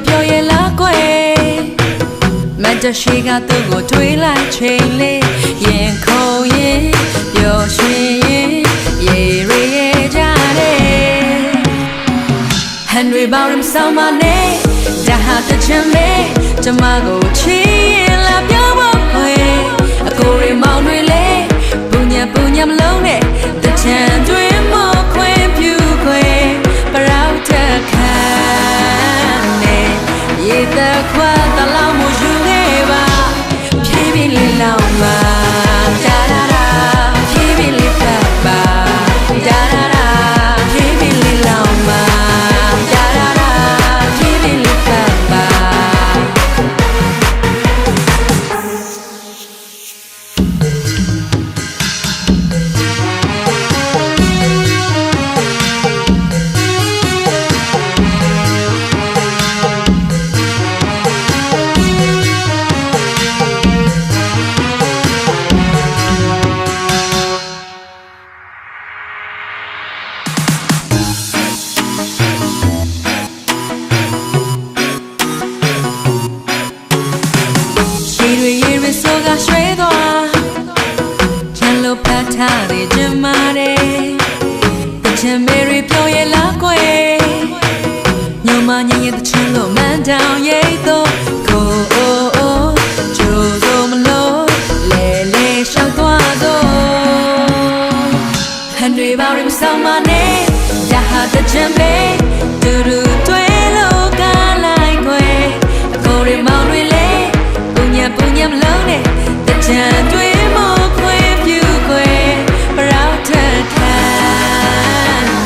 ပြောရလားကွယ်မတ်တရှိကသူ့ကိုတွေးလိုက်ချိန်လေးရင်ခုန်ရင်ပျော်ရွှင်ရင်ရေရေကြတယ်ဟန်တွေပေါင်းဆောင်မနဲ့ဒါဟာတချင်မေးကျမကိုချီရင်လာပြောဖို့ခွေအကိုရီမောင်တွေလေပူညံမလုံးနဲ့တချင်တွေမခွင်ပြူခွေပရောက်တဲ့ခံနဲ့ရေသက်ခွာတလောင်မယူခဲ့ပါဖြည်းဖြည်းလေးလောင်ပါဒါဒါဒါဖြည်းဖြည်းလေးဖတ်ပါဒါဒါဒါဖြည်းဖြည်းလေးလောင်ပါဒါဒါဒါဖြည်းဖြည်းလေးဖတ်ပါဆိုကရွှေသွားချမ်းလို့ဖတ်ထားတဲ့ကျမတဲ့တချင်မေရီပြောရလားကွယ်ညမညင်ရဲ့တချင်လို့မန်တောင်ရိတ်တော့ကိုကျိုးစုံမလို့လေလေရှောက်သွားတော့ဟန်တွေပါရင်ဆောင်မနဲ့ဒါဟာတချင်ပဲတူတူတွေ့လို့ကလိုက်ကွယ်အကိုရီမောင်တွေလေပူညံမလုံးနဲ့တချင်တွေမခွေပြူခွေပရောက်တဲ့ခံ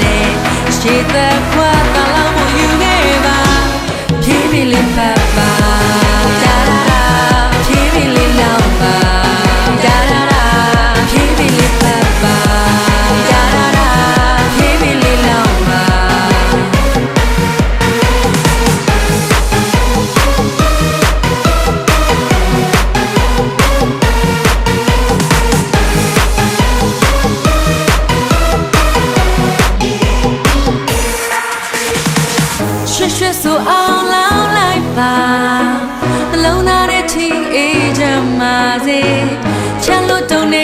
နဲ့ရှေ့သက်ခွာတလောင်မယူခဲ့ပါဖြည်းဖြည်းလေးဖတ်ပါဒါဒါဒါဖြည်းဖြည်းလေးလောင်ပါဒါဒါဒါဖြည်းဖြည်းလေးဖတ်ပါဒါဒါဒါဖြည်းဖြည်းလေးလောင်ပါရွှေဆိုအောင်လောင်းလိုက်ပါနှလုံးသားရဲ့ချီအေးချမ်းပါစေချမ်းလို့တုံနေ